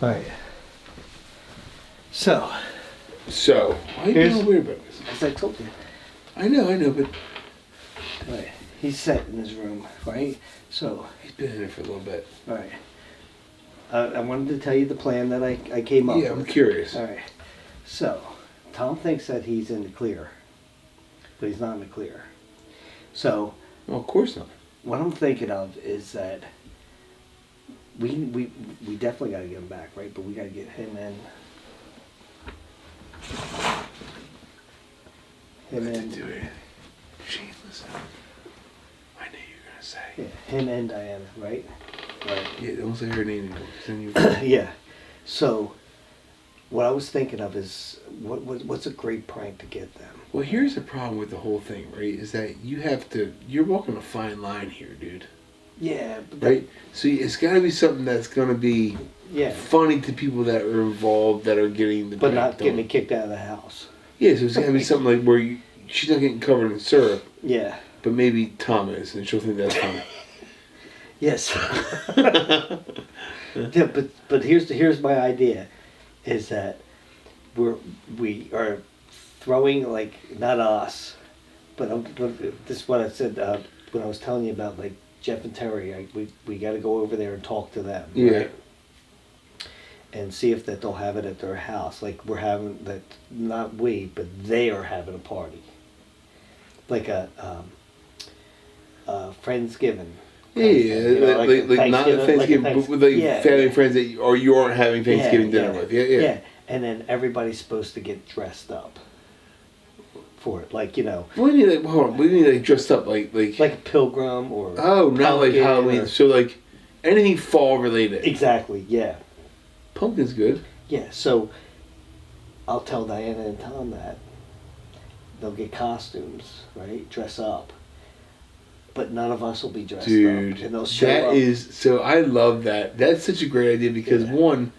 All right. So. Why are you being weird about this? As I told you. I know, but. Right. He's set in his room, right? So. He's been in there for a little bit. All right. I wanted to tell you the plan that I came up with. Yeah, I'm curious. All right. So, Tom thinks that he's in the clear, but he's not in the clear. So. Well, of course not. What I'm thinking of is that we definitely got to get him back, right? But we got to get him in. Him in. Do it. Shameless. I knew you were gonna say. Yeah, him and Diana, right? Right. Yeah, don't say her name anymore. Yeah. So, what I was thinking of is what's a great prank to get them? Well, here's the problem with the whole thing, right? Is that you're walking a fine line here, dude. Yeah. Right? So it's got to be something that's going to be funny to people that are involved, that are getting the but not getting me kicked out of the house. Yeah, so it's got to be something like where she's not getting covered in syrup. Yeah. But maybe Tom is, and she'll think that's funny. Yes. Yeah, but here's my idea, is that we are throwing, like, not us, but this is what I said when I was telling you about, like, Jeff and Terry. We got to go over there and talk to them. Yeah. Right? And see if that they'll have it at their house. Like, we're having that, not we, but they are having a party. Like a Friendsgiving. Yeah, you know, like not Thanksgiving, but with family and friends that you aren't having Thanksgiving dinner with. Yeah. And then everybody's supposed to get dressed up for it, like, you know. What do you mean, like, hold on, what do you mean, like, dressed up, like a pilgrim or... Oh, not like Halloween, so, like, anything fall related. Exactly, yeah. Pumpkin's good. Yeah, so I'll tell Diana and Tom that. They'll get costumes, right? Dress up. But none of us will be dressed up. And they'll show up. So I love that. That's such a great idea because, one,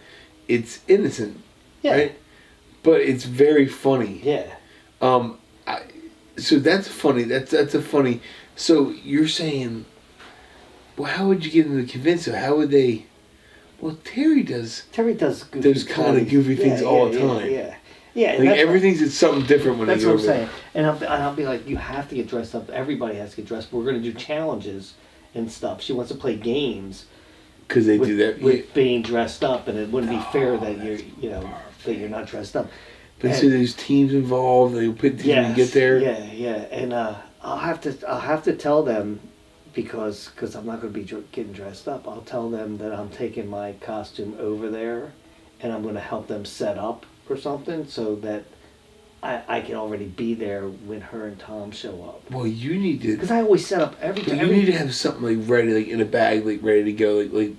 it's innocent, right? But it's very funny. Yeah. So that's funny. That's a funny. So you're saying, well, how would you get them to convince them? How would they? Well, Terry does those kind of goofy things all the time. Yeah. Like everything's something different when they go over. That's what I'm saying. And I'll be like, you have to get dressed up. Everybody has to get dressed. We're going to do challenges and stuff. She wants to play games. Because they do that with being dressed up, and it wouldn't be fair that that you're not dressed up. But so there's teams involved. They put teams to get there. Yeah. And I'll have to tell them, because I'm not going to be getting dressed up. I'll tell them that I'm taking my costume over there, and I'm going to help them set up or something, so that I can already be there when her and Tom show up. Well, you need to, because I always set up everything. You need to have something like ready, like in a bag, like ready to go, like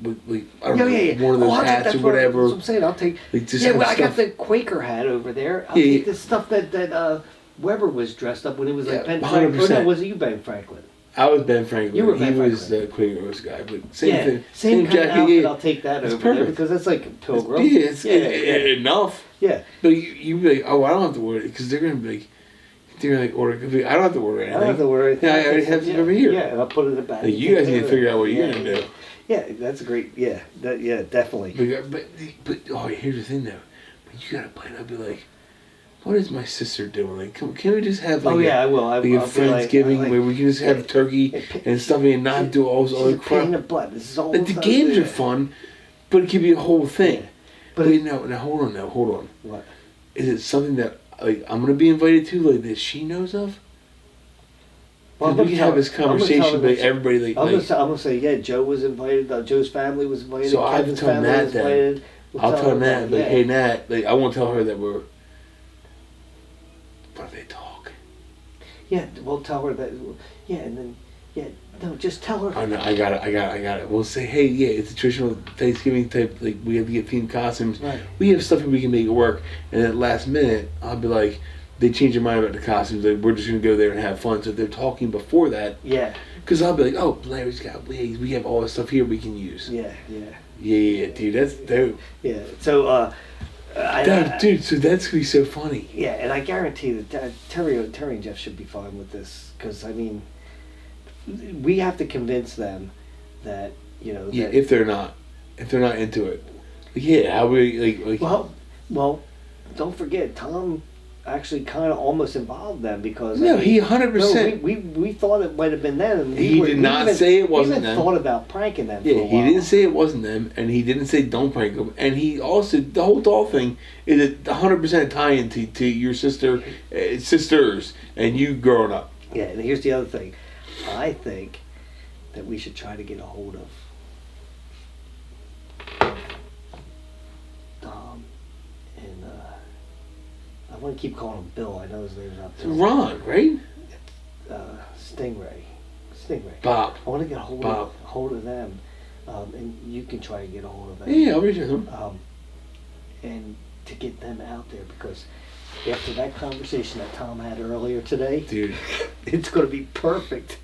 I don't know, one of those hats or whatever. That's what I'm saying. I'll take. I got the Quaker hat over there. I'll take the stuff that Weber was dressed up when it was like Ben Franklin. Or no, was it you, Ben Franklin? I was Ben Franklin. You were Ben Franklin. He was the Quaker Rose guy, but same thing. Same kind of outfit. I'll take that over there because that's like Pilgrim. It's enough. Yeah. But you be like, oh, I don't have to worry, because they're gonna be like, order. I don't have to order anything. I don't have to worry. Yeah, I already have it over here. Yeah, and I'll put it in the bag. Like, you guys need to figure out what you're gonna do. Yeah, that's a great. Yeah, definitely. But here's the thing though. But you gotta plan. I'll be like, what is my sister doing? Like, can we just have like I will. Like a Friendsgiving where we can just have turkey and stuffing and not do all this other crap. This is all. Like, the games are fun, but it could be a whole thing. Yeah. But wait, now hold on. What? Is it something that, like, I'm gonna be invited to, like, that she knows of? Well, we can have this conversation, but everybody I'm gonna say, Joe was invited. Joe's family was invited. So I have to tell Nat then. I'll tell Nat, like, hey Nat, like, I won't tell her that we're. But if they talk. Yeah, we'll tell her that. Yeah, and then no, just tell her. Oh no, I got it. We'll say, hey, it's a traditional Thanksgiving type. Like, we have to get themed costumes. Right. We have stuff that we can make it work. And at last minute, I'll be like, they change their mind about the costumes. Like, we're just gonna go there and have fun. So if they're talking before that, because I'll be like, oh, Larry's got wigs. We have all this stuff here we can use. Yeah, dude, that's dope. Yeah, so. Dude, so that's gonna be so funny. Yeah, and I guarantee that Terry and Jeff should be fine with this, because I mean, we have to convince them that, that if they're not into it. yeah, how we like. Well, don't forget Tom actually kind of almost involved them because no, he 100%. We thought it might have been them. And he did not say it wasn't them. We even thought about pranking them. Yeah, for a he while. didn't say it wasn't them, and he didn't say don't prank them, and he also the whole doll thing is a 100% tie-in to your sisters and you growing up. Yeah, and here's the other thing, I think that we should try to get a hold of Tom and I want to keep calling him Bill. I know his name's not Bill. Ron, right? Stingray. Bob. I want to get a hold of them, and you can try to get a hold of them. Yeah, I'll reach out to them. And to get them out there because after that conversation that Tom had earlier today, dude, it's going to be perfect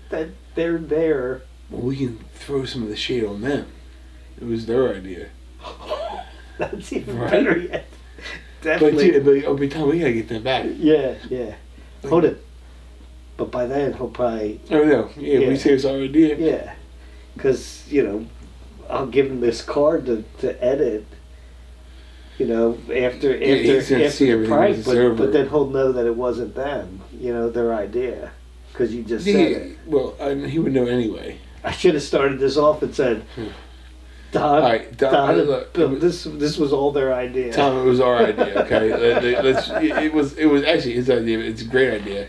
that they're there. Well, we can throw some of the shade on them. It was their idea. That's even better yet. Definitely. But over time, we gotta get them back. Yeah. Hold it. But by then, he'll probably... Oh, no. Yeah, we say it's our idea. Yeah. Because, I'll give him this card to edit, after the prank, but then he'll know that it wasn't them, their idea. Because you just said it. Well, he would know anyway. I should have started this off and said... Don, look, Bill, this was all their idea. Tom, it was our idea. Okay, it was actually his idea. It's a great idea,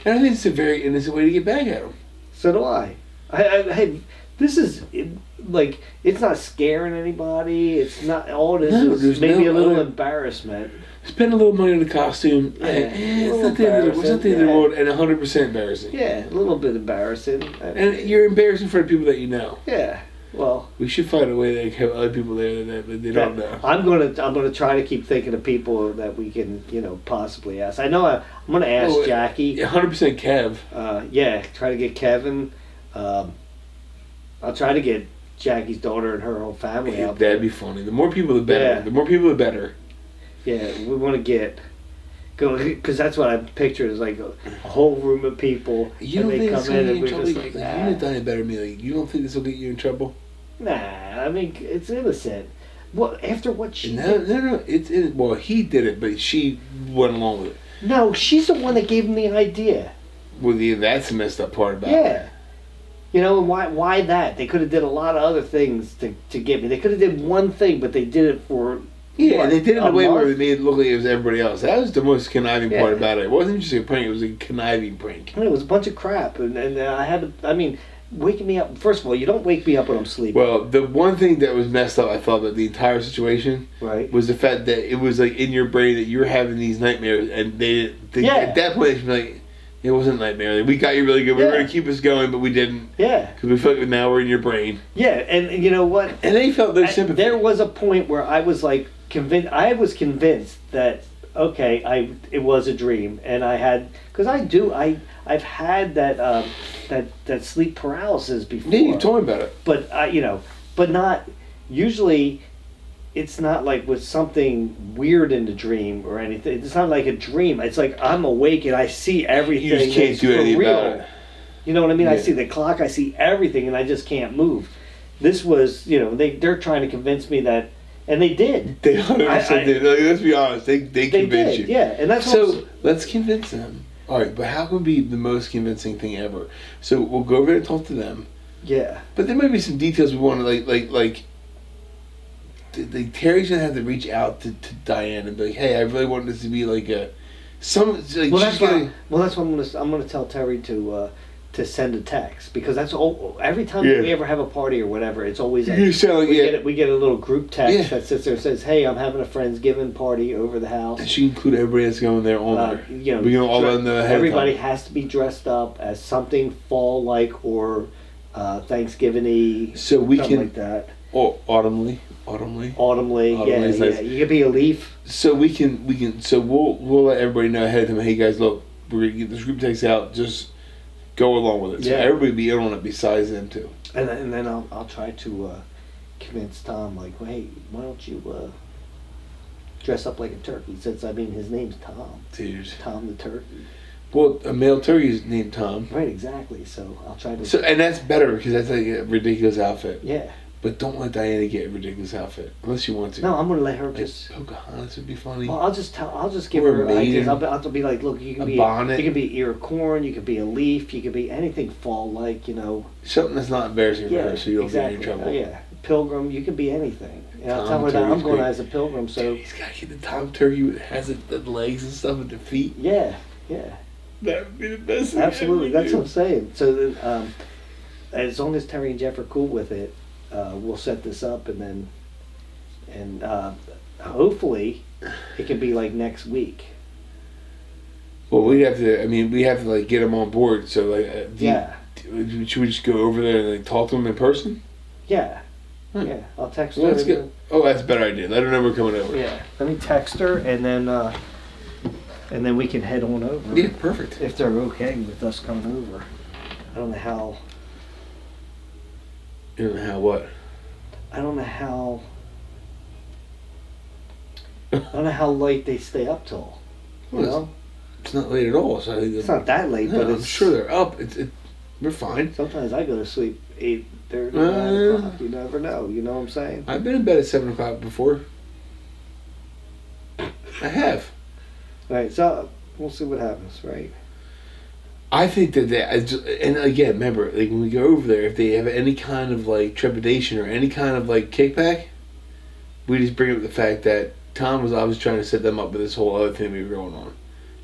and I think it's a very innocent way to get back at him. So do I. Hey, this is it's not scaring anybody. It's not all it is maybe a little embarrassment. Spend a little money on the costume. Yeah, it's not the end of the world, and 100% embarrassing. Yeah, a little bit embarrassing. And you're embarrassing for the people that you know. Yeah. Well, we should find a way to have other people there that they don't know. I'm gonna try to keep thinking of people that we can possibly ask. I know I'm gonna ask Jackie. 100% Kev. Yeah, try to get Kevin. I'll try to get Jackie's daughter and her whole family out there. That'd be funny. The more people, the better. Yeah. The more people, the better. Yeah, we want to go because that's what I pictured is like a whole room of people. You don't think this will get you in trouble? You've done better than me. You don't think this will get you in trouble? Nah, I mean it's innocent. Well, after what she did. No. Well, he did it, but she went along with it. No, she's the one that gave him the idea. Well, that's the messed up part about it. Yeah. And why that? They could have did a lot of other things to get me. They could have did one thing, but they did it for... Yeah, they did it in a way where they made it look like it was everybody else. That was the most conniving part about it. It wasn't just a prank, it was a conniving prank. And it was a bunch of crap. And I had to... waking me up... First of all, you don't wake me up when I'm sleeping. Well, the one thing that was messed up, I thought, about the entire situation was the fact that it was like in your brain that you were having these nightmares, and they at that point, they were like, it wasn't a nightmare. Like, we got you really good. We were going to keep us going, but we didn't. Yeah. Because we felt like now we're in your brain. Yeah, and you know what? And they felt their sympathy. There was a point where I was like convinced. I was convinced that it was a dream, and I had because I've had that sleep paralysis before. Yeah, you told me about it. But but not usually. It's not like with something weird in the dream or anything. It's not like a dream. It's like I'm awake and I see everything. You just can't do anything about it. You know what I mean? Yeah. I see the clock. I see everything, and I just can't move. This was, they're trying to convince me that, and they did. They 100% did. Let's be honest. They convinced you. Yeah, and that's so. Let's convince them. All right, but how can be the most convincing thing ever? So we'll go over there and talk to them. Yeah. But there might be some details we want to like. Terry's gonna have to reach out to Diane and be like, "Hey, I really want this to be like a that's what I'm gonna tell Terry to send a text because that's all. Every time we ever have a party or whatever, it's always like, we get a little group text that sits there and says, "Hey, I'm having a friendsgiving party over the house." And she include everybody that's going there on there. We're gonna all on the everybody has to be dressed up as something fall like or Thanksgiving-y. So we can like that. Or autumnly, yeah. You could be a leaf. So we can. So we'll let everybody know ahead of time. Hey guys, look, we're gonna get this group text out. Just go along with it. So everybody be in on it besides them too. And then I'll try to convince Tom like, well, hey, why don't you dress up like a turkey? Since his name's Tom. Dude. Tom the turkey. Well, a male turkey is named Tom. Right, exactly. So I'll try to. So and that's better because that's like a ridiculous outfit. Yeah. But don't let Diana get a ridiculous outfit unless you want to. No, I'm gonna let her like just. Pocahontas would be funny. Well, I'll just give Or her a ideas. maiden. I'll be like, look, you can be bonnet. You can be ear of corn. You can be a leaf. You can be anything fall like, Something that's not embarrassing for Yeah, her, so you don't exactly. get in trouble. Oh, yeah, pilgrim. You can be anything. And I'll Tom tell her that I'm Turkey's going great. as a pilgrim. So Dude, he's got to get the Tom Turkey that has the legs and stuff and the feet. yeah. That would be the best thing Absolutely, ever, that's dude. what I'm saying. So then, as long as Terry and Jeff are cool with it, we'll set this up, and hopefully it can be like next week. Well, we have to. I mean, we have to like get them on board. So like, should we just go over there and like talk to them in person? Yeah. Hmm. Yeah. I'll text Well, her. let's get. Oh, that's a better idea. Let her know we're coming over. Yeah. Let me text her, and then we can head on over. Yeah, perfect. If they're okay with us coming over. I don't know how. You don't know how what? I don't know how late they stay up till. Well, it's not late at all. So I think It's not that late, no, but I'm sure they're up. We're fine. Sometimes I go to sleep 8:30, 9 o'clock. You never know. You know what I'm saying? I've been in bed at 7 o'clock before. I have. Right. So we'll see what happens. Right. I think that and again, remember, like when we go over there, if they have any kind of like trepidation or any kind of like kickback, we just bring up the fact that Tom was always trying to set them up with this whole other thing we were going on,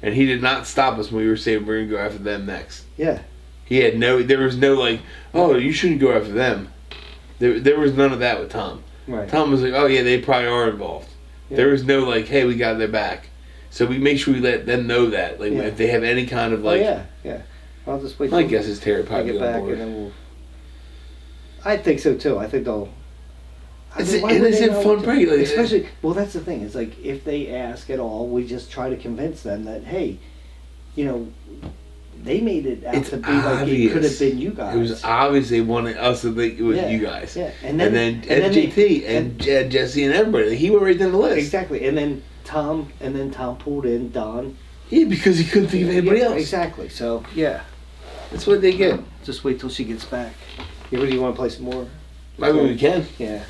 and he did not stop us when we were saying we're gonna go after them next. Yeah. There was no like, oh, you shouldn't go after them. There was none of that with Tom. Right. Tom was like, oh yeah, they probably are involved. Yeah. There was no like, hey, we got their back. So we make sure we let them know that, like, if they have any kind of like. Oh, yeah. I'll just wait. My guess is Terry probably get back, and then we'll. I think so too. I think they'll. It's an innocent, fun break. Like, especially, well, that's the thing. It's like if they ask at all, we just try to convince them that, hey, they made it out to be obvious. Like it could have been you guys. It was obvious they wanted us to think it was you guys. Yeah, and then JT and Jesse and everybody. He went right down the list. Exactly, and then Tom pulled in Don. Yeah, because he couldn't think of anybody else. Exactly. So yeah, that's what they get. Just wait till she gets back. You really want to play some more? I mean, we can. Yeah.